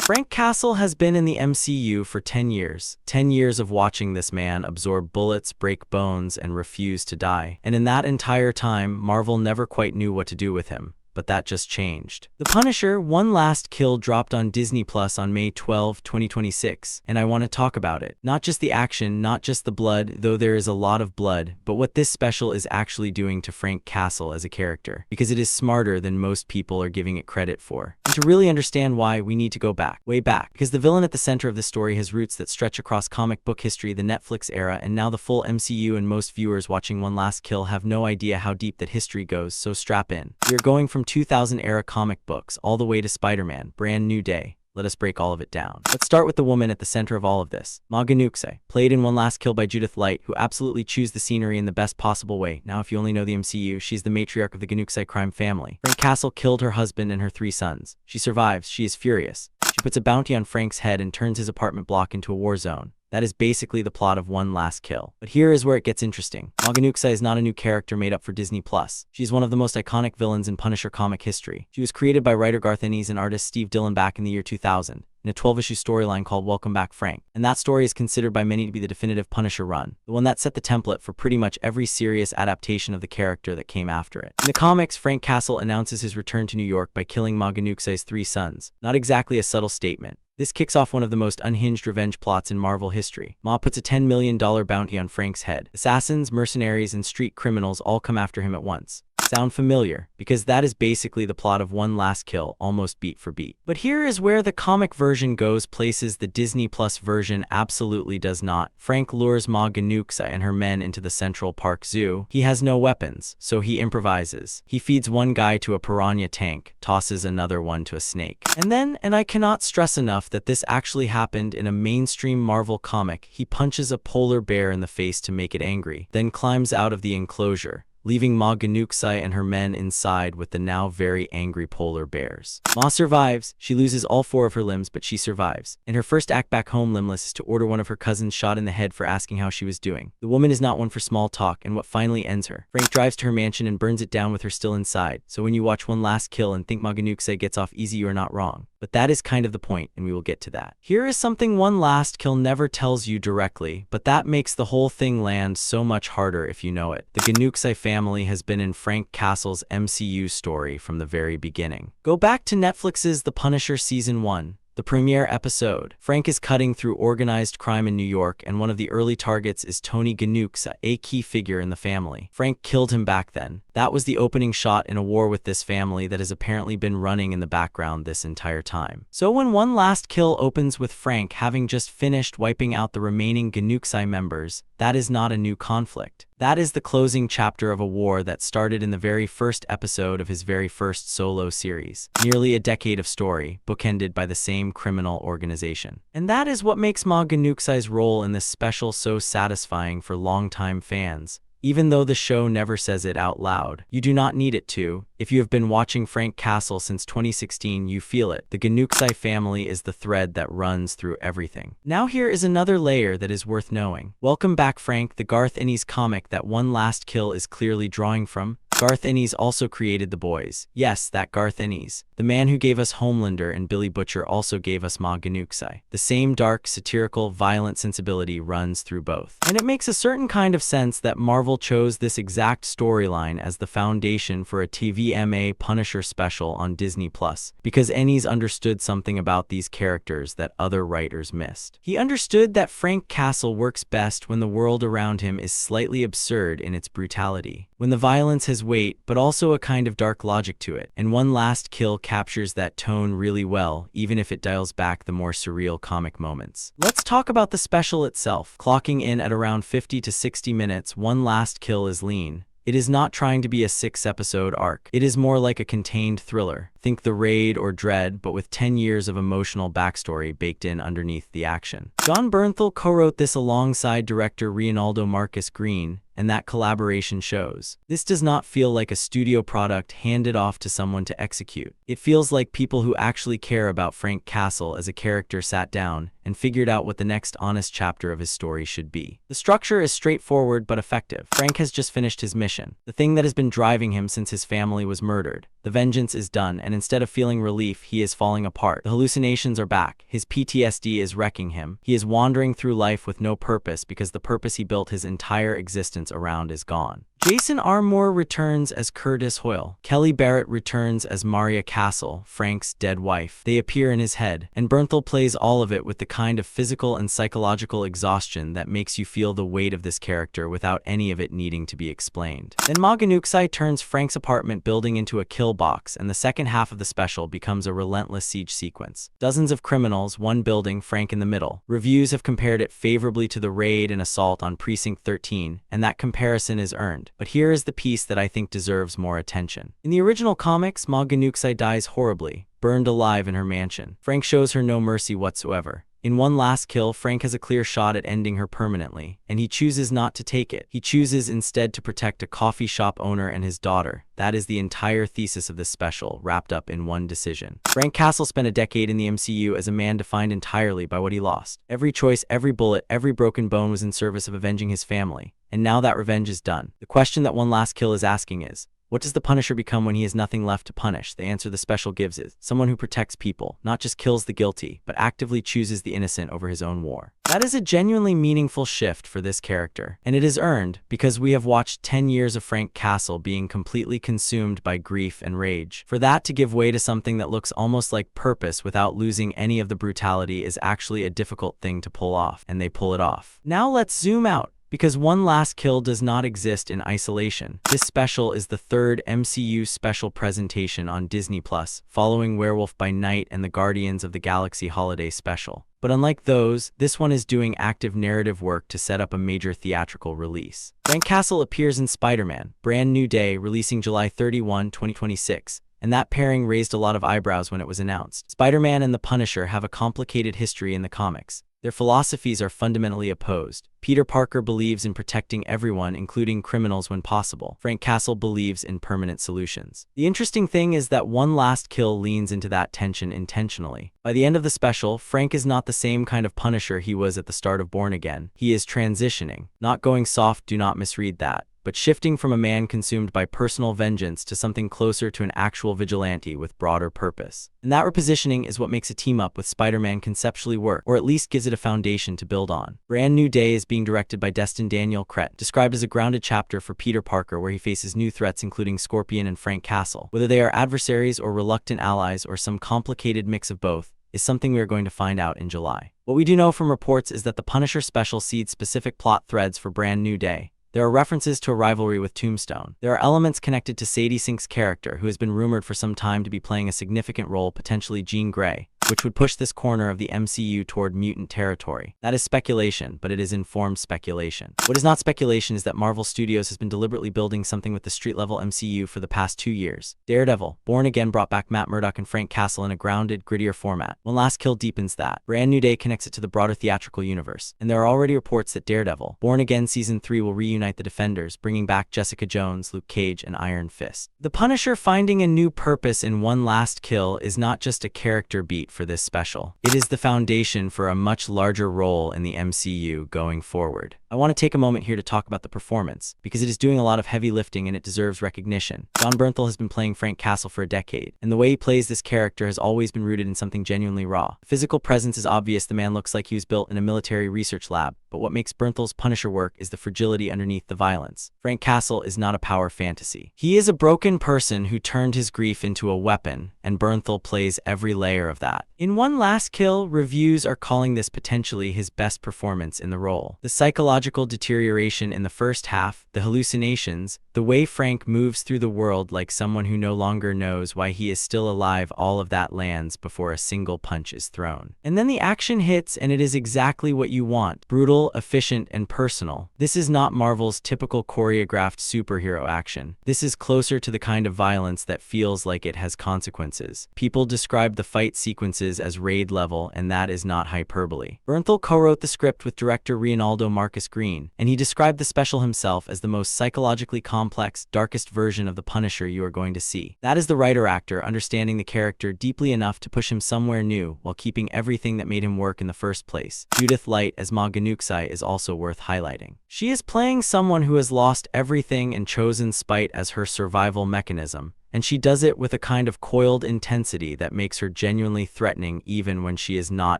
Frank Castle has been in the MCU for 10 years. 10 years of watching this man absorb bullets, break bones, and refuse to die. And in that entire time, Marvel never quite knew what to do with him. But that just changed. The Punisher: One Last Kill dropped on Disney Plus on May 12, 2026, and I want to talk about it. Not just the action, not just the blood, though there is a lot of blood, but what this special is actually doing to Frank Castle as a character, because it is smarter than most people are giving it credit for. And to really understand why, we need to go back, way back, because the villain at the center of this story has roots that stretch across comic book history, the Netflix era, and now the full MCU, and most viewers watching One Last Kill have no idea how deep that history goes, so strap in. We are going from 2000-era comic books all the way to Spider-Man, Brand New Day. Let us break all of it down. Let's start with the woman at the center of all of this. Ma Gnucci, played in One Last Kill by Judith Light, who absolutely chews the scenery in the best possible way. Now, if you only know the MCU, she's the matriarch of the Gnucci crime family. Frank Castle killed her husband and her 3 sons. She survives. She is furious. She puts a bounty on Frank's head and turns his apartment block into a war zone. That is basically the plot of One Last Kill. But here is where it gets interesting. Ma Gnucci is not a new character made up for Disney Plus. She's one of the most iconic villains in Punisher comic history. She was created by writer Garth Ennis and artist Steve Dillon back in the year 2000. In a 12-issue storyline called Welcome Back, Frank. And that story is considered by many to be the definitive Punisher run, the one that set the template for pretty much every serious adaptation of the character that came after it. In the comics, Frank Castle announces his return to New York by killing Ma Gnucci's 3 sons. Not exactly a subtle statement. This kicks off one of the most unhinged revenge plots in Marvel history. Ma puts a $10 million bounty on Frank's head. Assassins, mercenaries, and street criminals all come after him at once. Sound familiar? Because that is basically the plot of One Last Kill, almost beat for beat. But here is where the comic version goes places the Disney Plus version absolutely does not. Frank lures Ma Gnucci and her men into the Central Park Zoo. He has no weapons, so he improvises. He feeds one guy to a piranha tank, tosses another one to a snake. And then, and I cannot stress enough that this actually happened in a mainstream Marvel comic, he punches a polar bear in the face to make it angry, then climbs out of the enclosure, leaving Ma Gnucci and her men inside with the now very angry polar bears. Ma survives. She loses all 4 of her limbs, but she survives. And her first act back home limbless is to order one of her cousins shot in the head for asking how she was doing. The woman is not one for small talk, and what finally ends her. Frank drives to her mansion and burns it down with her still inside. So when you watch One Last Kill and think Ma Gnucci gets off easy, you are not wrong. But that is kind of the point, and we will get to that. Here is something One Last Kill never tells you directly, but that makes the whole thing land so much harder if you know it. The Gnucci family has been in Frank Castle's MCU story from the very beginning. Go back to Netflix's The Punisher Season 1. The premiere episode. Frank is cutting through organized crime in New York, and one of the early targets is Tony Gnucci, a key figure in the family. Frank killed him back then. That was the opening shot in a war with this family that has apparently been running in the background this entire time. So when One Last Kill opens with Frank having just finished wiping out the remaining Gnucci members, that is not a new conflict. That is the closing chapter of a war that started in the very first episode of his very first solo series. Nearly a decade of story, bookended by the same criminal organization. And that is what makes Ma Gnucci's role in this special so satisfying for longtime fans. Even though the show never says it out loud, you do not need it to. If you have been watching Frank Castle since 2016, you feel it. The Gnucci family is the thread that runs through everything. Now here is another layer that is worth knowing. Welcome Back, Frank, the Garth Ennis comic that One Last Kill is clearly drawing from. Garth Ennis also created The Boys. Yes, that Garth Ennis. The man who gave us Homelander and Billy Butcher also gave us Ma Gnucci. The same dark, satirical, violent sensibility runs through both. And it makes a certain kind of sense that Marvel chose this exact storyline as the foundation for a TVMA Punisher special on Disney Plus, because Ennis understood something about these characters that other writers missed. He understood that Frank Castle works best when the world around him is slightly absurd in its brutality, when the violence has weight, but also a kind of dark logic to it. And One Last Kill captures that tone really well, even if it dials back the more surreal comic moments. Let's talk about the special itself. Clocking in at around 50 to 60 minutes, One Last Kill is lean. It is not trying to be a 6-episode arc. It is more like a contained thriller. Think The Raid or Dread, but with 10 years of emotional backstory baked in underneath the action. Jon Bernthal co-wrote this alongside director Reinaldo Marcus Green, and that collaboration shows. This does not feel like a studio product handed off to someone to execute. It feels like people who actually care about Frank Castle as a character sat down and figured out what the next honest chapter of his story should be. The structure is straightforward but effective. Frank has just finished his mission, the thing that has been driving him since his family was murdered. The vengeance is done, and instead of feeling relief, he is falling apart. The hallucinations are back. His PTSD is wrecking him. He is wandering through life with no purpose because the purpose he built his entire existence around is gone. Jason Armour returns as Curtis Hoyle. Kelly Barrett returns as Maria Castle, Frank's dead wife. They appear in his head, and Bernthal plays all of it with the kind of physical and psychological exhaustion that makes you feel the weight of this character without any of it needing to be explained. Then Ma Gnucci turns Frank's apartment building into a kill box, and the second half of the special becomes a relentless siege sequence. Dozens of criminals, one building, Frank in the middle. Reviews have compared it favorably to the raid and assault on Precinct 13, and that comparison is earned. But here is the piece that I think deserves more attention. In the original comics, Ma Gnucci dies horribly, burned alive in her mansion. Frank shows her no mercy whatsoever. In one last kill, Frank has a clear shot at ending her permanently, and he chooses not to take it. He chooses instead to protect a coffee shop owner and his daughter. That is the entire thesis of this special, wrapped up in one decision. Frank Castle spent a decade in the MCU as a man defined entirely by what he lost. Every choice, every bullet, every broken bone was in service of avenging his family. And now that revenge is done. The question that one last kill is asking is, what does the Punisher become when he has nothing left to punish? The answer the special gives is, someone who protects people, not just kills the guilty, but actively chooses the innocent over his own war. That is a genuinely meaningful shift for this character, and it is earned because we have watched 10 years of Frank Castle being completely consumed by grief and rage. For that to give way to something that looks almost like purpose without losing any of the brutality is actually a difficult thing to pull off, and they pull it off. Now let's zoom out. Because One Last Kill does not exist in isolation. This special is the third MCU special presentation on Disney+, following Werewolf by Night and the Guardians of the Galaxy Holiday Special. But unlike those, this one is doing active narrative work to set up a major theatrical release. Frank Castle appears in Spider-Man, Brand New Day, releasing July 31, 2026. And that pairing raised a lot of eyebrows when it was announced. Spider-Man and the Punisher have a complicated history in the comics. Their philosophies are fundamentally opposed. Peter Parker believes in protecting everyone, including criminals when possible. Frank Castle believes in permanent solutions. The interesting thing is that One Last Kill leans into that tension intentionally. By the end of the special, Frank is not the same kind of Punisher he was at the start of Born Again. He is transitioning. Not going soft, do not misread that, but shifting from a man consumed by personal vengeance to something closer to an actual vigilante with broader purpose. And that repositioning is what makes a team-up with Spider-Man conceptually work, or at least gives it a foundation to build on. Brand New Day is being directed by Destin Daniel Cret, described as a grounded chapter for Peter Parker where he faces new threats including Scorpion and Frank Castle. Whether they are adversaries or reluctant allies or some complicated mix of both, is something we are going to find out in July. What we do know from reports is that the Punisher special seeds specific plot threads for Brand New Day. There are references to a rivalry with Tombstone. There are elements connected to Sadie Sink's character, who has been rumored for some time to be playing a significant role, potentially Jean Grey, which would push this corner of the MCU toward mutant territory. That is speculation, but it is informed speculation. What is not speculation is that Marvel Studios has been deliberately building something with the street-level MCU for the past 2 years. Daredevil, Born Again brought back Matt Murdock and Frank Castle in a grounded, grittier format. One Last Kill deepens that. Brand New Day connects it to the broader theatrical universe. And there are already reports that Daredevil, Born Again Season 3 will reunite the Defenders, bringing back Jessica Jones, Luke Cage, and Iron Fist. The Punisher finding a new purpose in One Last Kill is not just a character beat for this special. It is the foundation for a much larger role in the MCU going forward. I want to take a moment here to talk about the performance, because it is doing a lot of heavy lifting and it deserves recognition. Jon Bernthal has been playing Frank Castle for a decade, and the way he plays this character has always been rooted in something genuinely raw. The physical presence is obvious. The man looks like he was built in a military research lab, but what makes Bernthal's Punisher work is the fragility underneath the violence. Frank Castle is not a power fantasy. He is a broken person who turned his grief into a weapon, and Bernthal plays every layer of that. In One Last Kill, reviews are calling this potentially his best performance in the role. The psychological deterioration in the first half, the hallucinations, the way Frank moves through the world like someone who no longer knows why he is still alive, all of that lands before a single punch is thrown. And then the action hits, and it is exactly what you want. Brutal, efficient, and personal. This is not Marvel's typical choreographed superhero action. This is closer to the kind of violence that feels like it has consequences. People describe the fight sequences as raid level, and that is not hyperbole. Bernthal co-wrote the script with director Reinaldo Marcus Green, and he described the special himself as the most psychologically complex, darkest version of the Punisher you are going to see. That is the writer-actor understanding the character deeply enough to push him somewhere new while keeping everything that made him work in the first place. Judith Light as Ma Gnucci is also worth highlighting. She is playing someone who has lost everything and chosen spite as her survival mechanism, And she does it with a kind of coiled intensity that makes her genuinely threatening even when she is not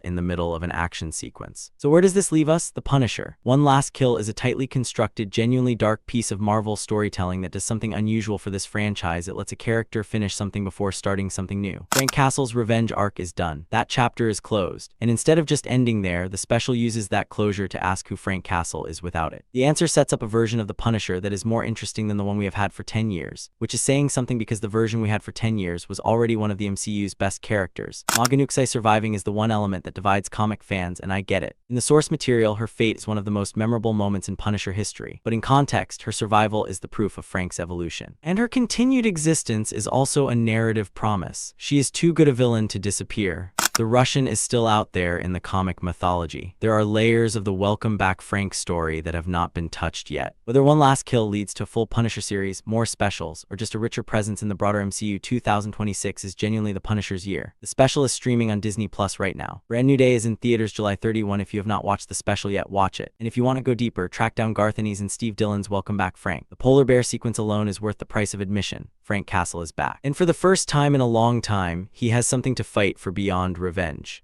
in the middle of an action sequence. So where does this leave us? The Punisher. One Last Kill is a tightly constructed, genuinely dark piece of Marvel storytelling that does something unusual for this franchise. It lets a character finish something before starting something new. Frank Castle's revenge arc is done. That chapter is closed. And instead of just ending there, the special uses that closure to ask who Frank Castle is without it. The answer sets up a version of the Punisher that is more interesting than the one we have had for 10 years, which is saying something because the version we had for 10 years was already one of the MCU's best characters. Ma Gnucci surviving is the one element that divides comic fans, and I get it. In the source material, her fate is one of the most memorable moments in Punisher history, but in context, her survival is the proof of Frank's evolution. And her continued existence is also a narrative promise. She is too good a villain to disappear. The Russian is still out there in the comic mythology. There are layers of the Welcome Back Frank story that have not been touched yet. Whether One Last Kill leads to a full Punisher series, more specials, or just a richer presence in the broader MCU, 2026 is genuinely the Punisher's year. The special is streaming on Disney Plus right now. Brand New Day is in theaters July 31. If you have not watched the special yet, watch it. And if you want to go deeper, track down Garth Ennis and Steve Dillon's Welcome Back Frank. The polar bear sequence alone is worth the price of admission. Frank Castle is back. And for the first time in a long time, he has something to fight for beyond revenge.